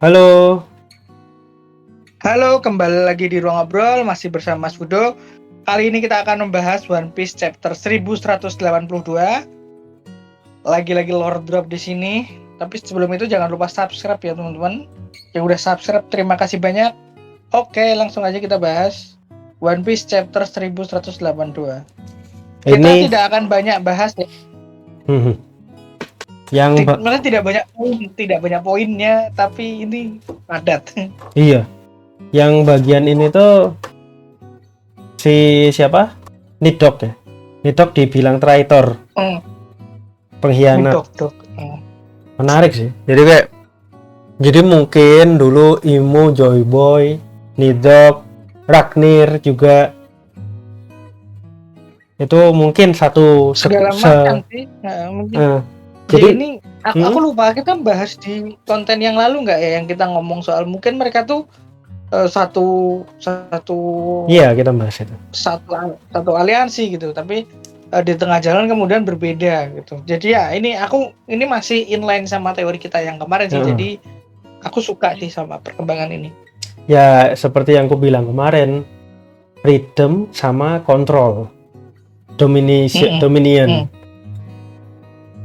Halo, Halo, kembali lagi di Ruang Ngobrol, masih bersama Mas Fudo. Kali ini kita akan membahas One Piece chapter 1182. Lagi-lagi lore drop di sini. Tapi sebelum itu jangan lupa subscribe ya teman-teman. Yang udah subscribe terima kasih banyak. Oke, langsung aja kita bahas One Piece chapter 1182. Kita ini tidak akan banyak bahas ya. hmm, yang Maksudnya tidak banyak poinnya, tapi ini padat. iya, yang bagian ini tuh si siapa? Nidok ya. Nidok dibilang traitor, Hmm, pengkhianat. dok. Menarik sih. Jadi mungkin dulu Imo, Joy Boy, Nidok, Ragnir juga itu mungkin satu Segala macam sih. Nah, mungkin eh, ya jadi ini aku lupa kita bahas di konten yang lalu nggak ya yang kita ngomong soal mungkin mereka tuh satu satu iya kita bahas itu. satu aliansi gitu tapi di tengah jalan kemudian berbeda gitu. Jadi ya ini masih inline sama teori kita yang kemarin sih. Heeh. Jadi aku suka sih sama perkembangan ini. Ya seperti yang aku bilang kemarin, freedom sama control, Mm-mm. dominion.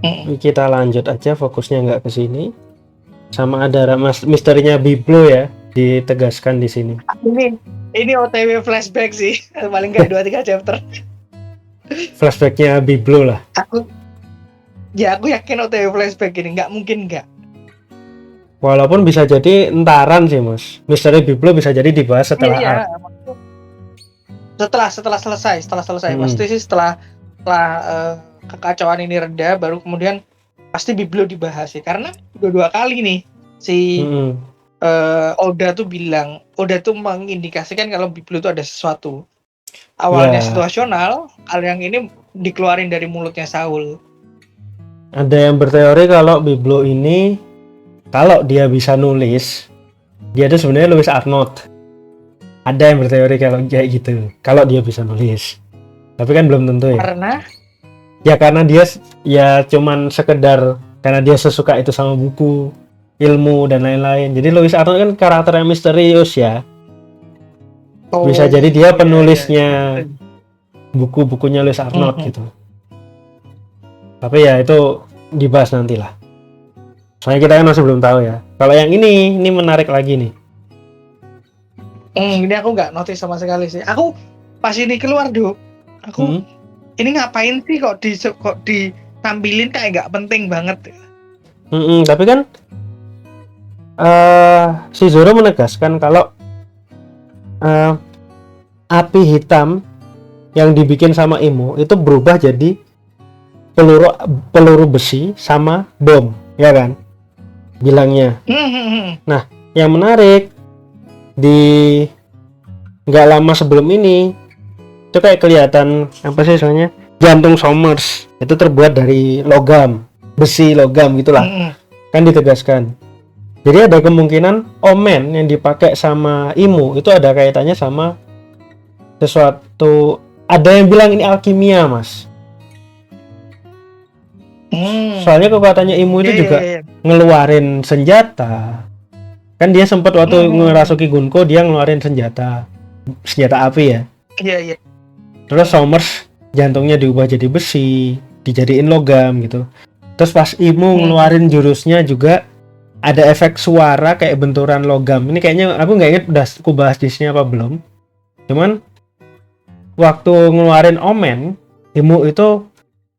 Mm-mm. Kita lanjut aja, fokusnya nggak ke sini. Sama ada misterinya Biblo ya, ditegaskan di sini. Ini OTW flashback sih paling nggak 2-3 chapter. Flashbacknya Biblo lah. Aku yakin OTW flashback ini nggak mungkin nggak. Walaupun bisa jadi entaran sih mas. Misteri Biblo bisa jadi dibahas setelah Iya, art. setelah selesai. Pasti sih setelah kekacauan ini reda, baru kemudian pasti Biblo dibahas sih. Karena dua kali nih si Oda tuh mengindikasikan kalau Biblo itu ada sesuatu. Awalnya situasional, hal yang ini dikeluarin dari mulutnya Saul. Ada yang berteori kalau Biblo ini, kalau dia bisa nulis, dia itu sebenarnya Louis Arnold. Ada yang berteori kalau kayak gitu, kalau dia bisa nulis. Tapi kan belum tentu ya. Karena dia ya cuman sekedar karena dia sesuka itu sama buku, ilmu dan lain-lain. Jadi Louis Arnold kan karakter yang misterius ya. Bisa jadi dia penulisnya buku-bukunya Louis Arnold gitu. Tapi ya itu dibahas nantilah. Soalnya kita kan masih belum tahu ya. Kalau yang ini menarik lagi nih. Ini aku nggak notice sama sekali sih. Aku pas ini keluar ini ngapain sih kok ditampilin kayak nggak penting banget. Tapi kan si Zoro menegaskan kalau api hitam yang dibikin sama Imo itu berubah jadi peluru besi sama bom, ya kan? Bilangnya. Nah, yang menarik di nggak lama sebelum ini itu kayak kelihatan apa sih soalnya jantung Somers itu terbuat dari logam, besi logam gitulah. Kan ditegaskan. Jadi ada kemungkinan omen yang dipakai sama Imo itu ada kaitannya sama sesuatu. Ada yang bilang ini alkimia, Mas. Soalnya kekuatannya Imo itu juga ngeluarin senjata. Kan dia sempat waktu ngerasuki Gunko dia ngeluarin senjata api ya. Iya. Terus Somers jantungnya diubah jadi besi, dijadiin logam gitu. Terus pas Imo ngeluarin jurusnya juga ada efek suara kayak benturan logam. Ini kayaknya aku nggak inget udah aku bahas di sini apa belum. Cuman waktu ngeluarin omen, Imo itu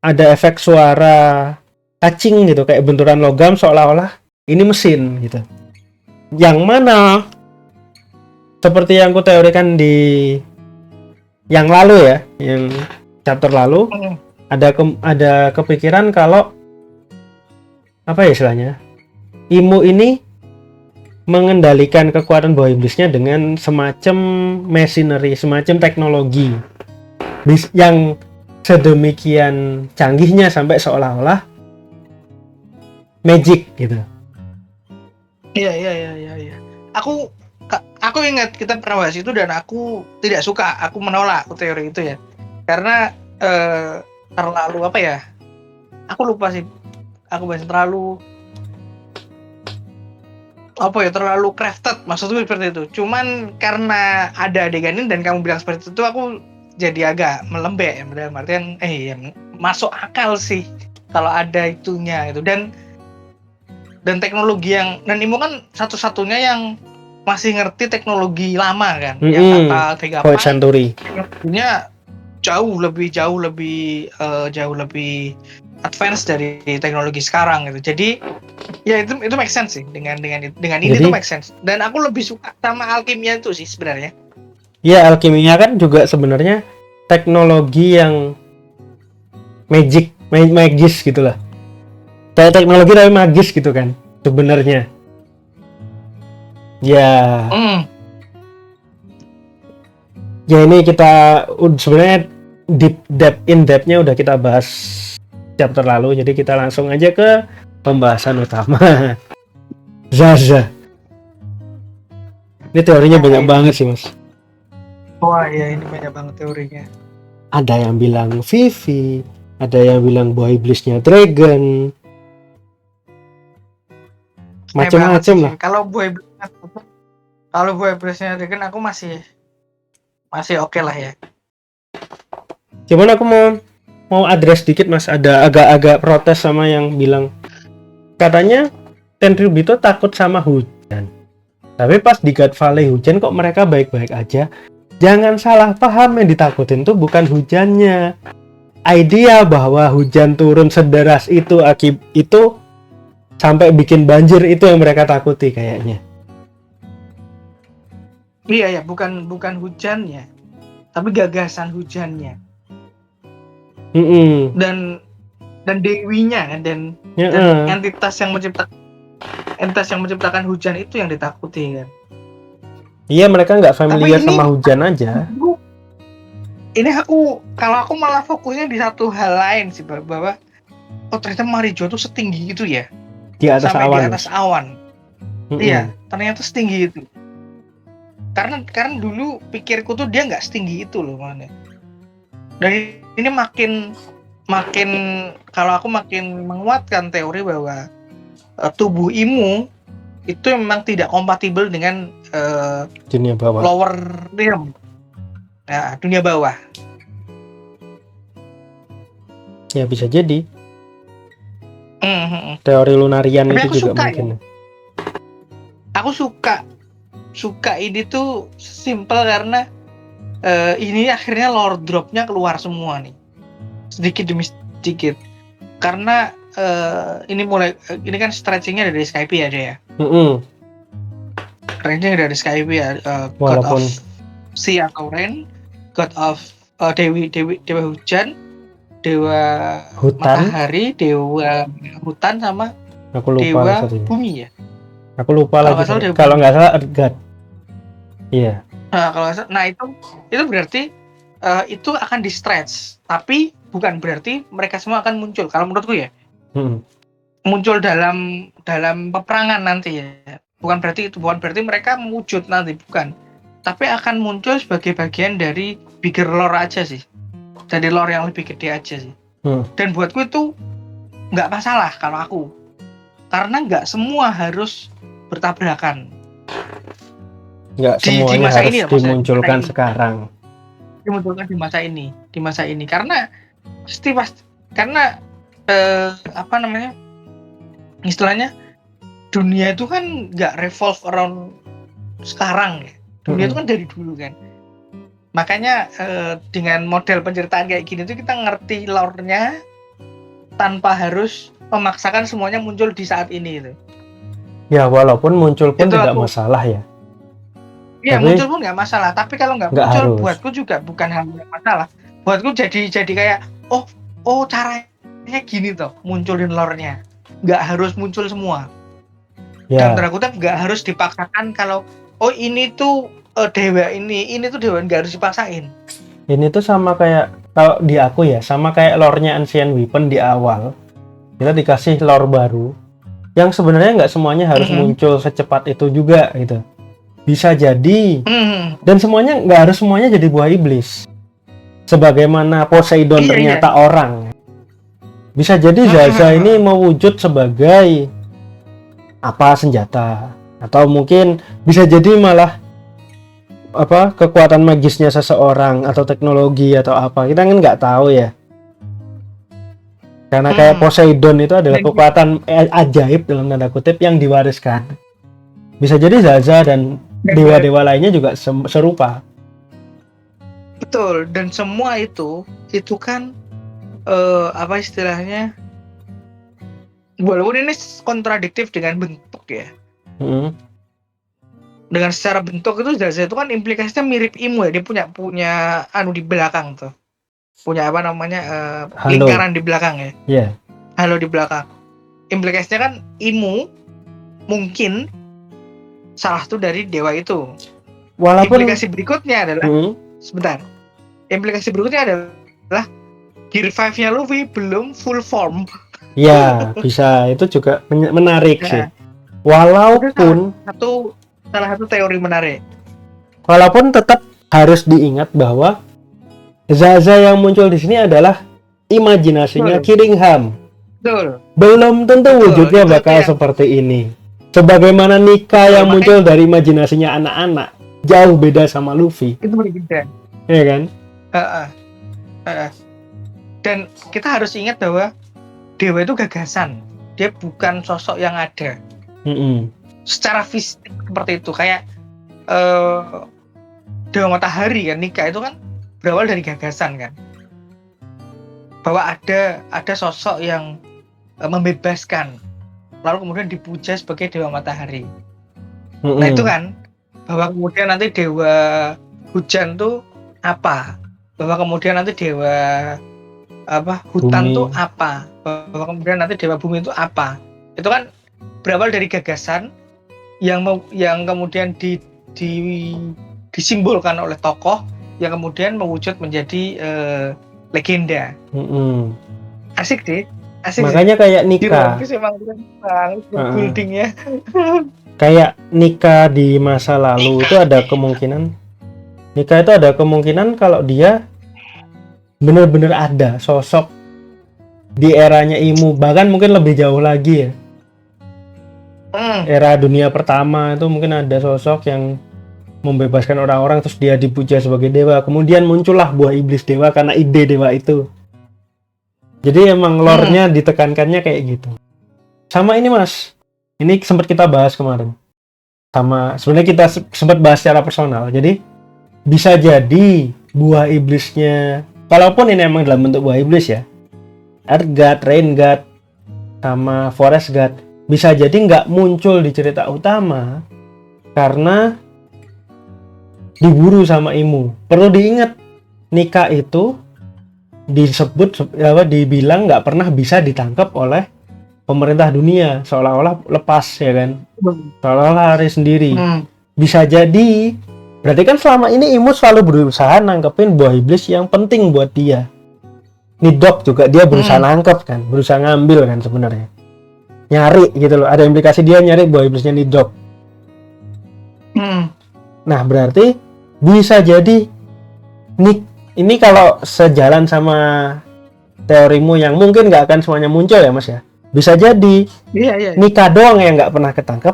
ada efek suara cacing gitu kayak benturan logam seolah-olah ini mesin gitu. Yang mana seperti yang aku teorikan di yang lalu ya, yang chapter lalu ada kepikiran kalau apa ya istilahnya? Imo ini mengendalikan kekuatan bawah iblisnya dengan semacam machinery, semacam teknologi yang sedemikian canggihnya sampai seolah-olah magic gitu. Iya. Aku ingat kita pernah bahas itu dan aku tidak suka, aku menolak teori itu ya. Karena terlalu apa ya? Aku lupa sih. Aku bahas terlalu apa ya, terlalu crafted, maksudku seperti itu. Cuman karena ada adegan ini dan kamu bilang seperti itu, aku jadi agak melembek ya, dalam artian ya, masuk akal sih kalau ada itunya itu. Dan teknologi yang, dan Imo kan satu-satunya yang masih ngerti teknologi lama kan, yang kata Void Century teknologinya jauh lebih advance dari teknologi sekarang gitu. Jadi ya itu make sense sih, dengan ini jadi, tuh make sense. Dan aku lebih suka sama alkimia itu sih sebenarnya. Ya, alkimia kan juga sebenarnya teknologi yang magis gitulah. Kayak teknologi tapi magis gitu kan sebenarnya. Ya. Ya ini kita sebenarnya in-depth-nya udah kita bahas chapter lalu, jadi kita langsung aja ke pembahasan utama. Zaza. Ini teorinya banyak banget sih, Mas. Wah, ya ini banyak banget teorinya. Ada yang bilang Vivi, ada yang bilang buah iblisnya Dragon. Macam-macam lah. Kalau buah iblisnya Dragon aku masih oke lah ya. Cuman aku mau address dikit, Mas. Ada agak-agak protes sama yang bilang katanya Tenryubito takut sama hujan. Tapi pas di God Valley hujan kok mereka baik-baik aja. Jangan salah paham, yang ditakutin tuh bukan hujannya. Idea bahwa hujan turun sederas itu sampai bikin banjir itu yang mereka takuti kayaknya. Iya ya, bukan hujannya, tapi gagasan hujannya. Dan dewinya kan, dan entitas yang menciptakan hujan itu yang ditakuti kan. Iya, mereka nggak familiar sama hujan aja. Kalau aku malah fokusnya di satu hal lain sih, bahwa ternyata Marijo tuh setinggi itu ya, di atas sampai awan. Di atas awan. Iya, ternyata setinggi itu. Karena dulu pikirku tuh dia nggak setinggi itu loh, mana. Dan ini makin kalau aku makin menguatkan teori bahwa tubuh Imu itu memang tidak kompatibel dengan dunia bawah, lower realm, nah, dunia bawah. Ya bisa jadi. Teori Lunarian itu juga mungkin. Ya. Aku suka ini tuh simple karena ini akhirnya lore dropnya keluar semua nih, sedikit demi sedikit. Karena ini kan stretchingnya dari Skype ya dia ya. Stretching dari Skype ya. God of Sea atau Rain, God of Dewa Hujan, Dewa Hutan, Matahari, Dewa Hutan, sama aku lupa Dewa satunya. Bumi ya. Aku lupa lagi. Kalau nggak salah Earth God. Iya. Nah itu berarti itu akan di stretch, tapi bukan berarti mereka semua akan muncul. Kalau menurutku ya, muncul dalam peperangan nanti ya. Bukan berarti mereka mewujud nanti, bukan. Tapi akan muncul sebagai bagian dari bigger lore aja sih. Dari lore yang lebih gede aja sih. Dan buatku itu nggak masalah kalau aku, karena nggak semua harus bertabrakan. Nggak semuanya di masa harus ini ya, dimunculkan sekarang. Dimunculkan di masa ini karena karena istilahnya dunia itu kan nggak revolve around sekarang ya. Dunia itu kan dari dulu kan. Makanya dengan model penceritaan kayak gini tuh kita ngerti lore-nya tanpa harus memaksakan semuanya muncul di saat ini itu. Ya walaupun muncul pun tidak masalah ya. Iya, muncul pun nggak masalah. Tapi kalau nggak muncul, harus. Buatku juga bukan hal yang masalah. Buatku jadi kayak caranya gini toh, munculin lore-nya. Nggak harus muncul semua. Dan terkutip nggak harus dipaksakan kalau ini tuh dewa ini tuh dewa, nggak harus dipaksain. Ini tuh sama kayak, kalau di aku ya, sama kayak lore-nya Ancient Weapon di awal. Kita dikasih lore baru yang sebenarnya nggak semuanya harus muncul secepat itu juga gitu. Bisa jadi dan nggak harus semuanya jadi buah iblis. Sebagaimana Poseidon ternyata orang. Bisa jadi Zaza ini mewujud sebagai senjata. Atau mungkin bisa jadi malah apa kekuatan magisnya seseorang atau teknologi atau apa, kita kan nggak tahu ya, karena kayak Poseidon itu adalah Dan- kekuatan ajaib dalam tanda kutip yang diwariskan. Bisa jadi Zaza dan dewa-dewa lainnya juga serupa. Betul, dan semua itu kan apa istilahnya, walaupun ini kontradiktif dengan bentuk ya, Mm-mm. dengan secara bentuk itu Zaza itu kan implikasinya mirip Imo ya, dia punya anu di belakang tuh, punya apa namanya Halo. lingkaran di belakang ya, Iya. halo di belakang. Implikasinya kan Imo mungkin salah satu dari dewa itu. Walaupun Implikasi berikutnya adalah sebentar. Implikasi berikutnya adalah Gear 5-nya Luffy belum full form. ya bisa, itu juga menarik sih. Nah, Walaupun salah satu teori menarik. Walaupun tetap harus diingat bahwa Zaza yang muncul di sini adalah imajinasinya Killingham. Betul. Belum tentu Betul, wujudnya itu bakal yang- seperti ini. Sebagaimana Nika yang makanya- muncul dari imajinasinya anak-anak, jauh beda sama Luffy, Itu berbeda. ya kan? Dan kita harus ingat bahwa dewa itu gagasan. Dia bukan sosok yang ada. Secara fisik seperti itu, kayak dewa matahari kan, Nika itu kan berawal dari gagasan kan, bahwa ada sosok yang membebaskan, lalu kemudian dipuja sebagai dewa matahari. Nah itu kan, bahwa kemudian nanti dewa hujan tuh apa, bahwa kemudian nanti dewa apa hutan Bumi. tuh apa, bahwa kemudian nanti dewa bumi itu apa, itu kan berawal dari gagasan yang kemudian disimbolkan oleh tokoh yang kemudian mewujud menjadi legenda. Asik deh, asik. Makanya kayak Di Nika, One Piece emang keren banget buildingnya. kayak Nika di masa lalu itu ada kemungkinan, Nika itu ada kemungkinan kalau dia benar-benar ada sosok di eranya Imu, bahkan mungkin lebih jauh lagi ya. Era dunia pertama itu mungkin ada sosok yang membebaskan orang-orang, terus dia dipuja sebagai dewa, kemudian muncullah buah iblis dewa karena ide dewa itu. Jadi emang lore-nya ditekankannya kayak gitu. Sama ini Mas, ini sempat kita bahas kemarin, sama sebenarnya kita sempat bahas secara personal. Jadi bisa jadi buah iblisnya, walaupun ini emang dalam bentuk buah iblis ya, Earth God, Rain God, sama Forest God, bisa jadi nggak muncul di cerita utama karena diburu sama Imu. Perlu diingat, Nika itu dibilang nggak pernah bisa ditangkap oleh pemerintah dunia, seolah-olah lepas ya kan, seolah-olah lari sendiri. Bisa jadi, berarti kan selama ini Imu selalu berusaha nangkepin buah iblis yang penting buat dia. Nidok juga dia berusaha nangkep kan, berusaha ngambil kan sebenarnya, nyari gitu loh. Ada implikasi dia nyari buah iblisnya Nidok. Nah berarti bisa jadi ini kalau sejalan sama teorimu yang mungkin nggak akan semuanya muncul ya Mas ya, bisa jadi Nika doang yang nggak pernah ketangkep,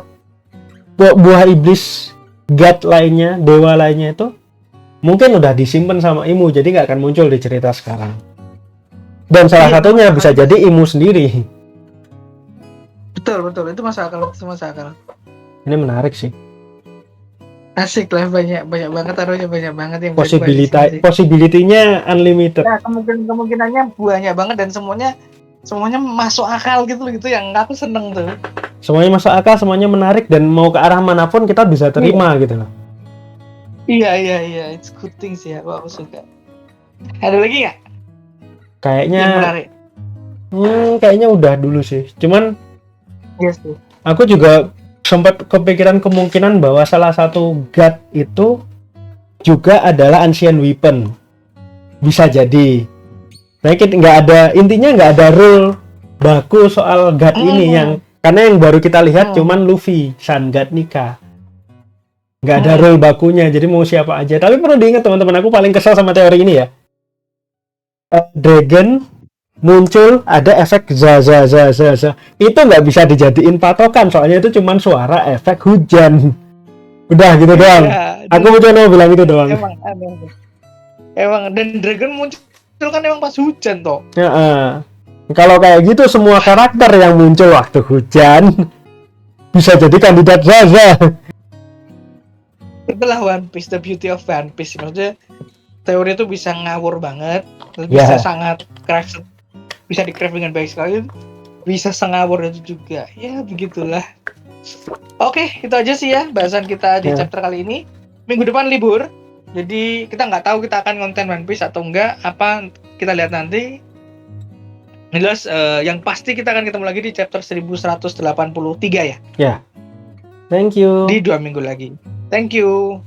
buah iblis God lainnya, dewa lainnya itu mungkin udah disimpan sama Imu, jadi nggak akan muncul di cerita sekarang. Dan salah satunya bisa jadi Imu sendiri. Betul, itu masuk akal, Ini menarik sih. Asik lah, banyak banget taruhnya, banyak banget yang possibility-nya unlimited. Ya, kemungkinannya banyak banget dan semuanya masuk akal gitu yang aku seneng tuh. Semuanya masuk akal, semuanya menarik, dan mau ke arah manapun kita bisa terima gitu loh. Iya, it's good thing sih, aku suka. Ada lagi nggak? Kayaknya yang menarik? Kayaknya udah dulu sih. Cuman Yes, tuh. Aku juga sempat kepikiran kemungkinan bahwa salah satu God itu juga adalah ancient weapon. Bisa jadi. Nah, intinya nggak ada rule baku soal God ini, karena yang baru kita lihat cuman Luffy, Sun God Nika. Nggak ada rule bakunya, jadi mau siapa aja. Tapi perlu diingat teman-teman, aku paling kesal sama teori ini ya. Dragon muncul ada efek za. Itu nggak bisa dijadiin patokan, soalnya itu cuma suara efek hujan. Udah gitu doang. Ya, Aku cuma mau bilang itu doang. emang aneh. Emang dan dragon muncul kan emang pas hujan toh. Ya, kalau kayak gitu semua karakter yang muncul waktu hujan bisa jadi kandidat Zaza. Itulah One Piece, the beauty of One Piece. Maksudnya teori itu bisa ngawur banget, terus bisa sangat craft, bisa di-craft dengan baik sekali, bisa sengawur itu juga. Ya begitulah. Oke, itu aja sih ya bahasan kita di chapter kali ini. Minggu depan libur, jadi kita nggak tahu kita akan konten One Piece atau enggak. Apa kita lihat nanti. Jelas yang pasti kita akan ketemu lagi di chapter 1183 ya. Ya. Thank you. Di 2 minggu lagi. Thank you.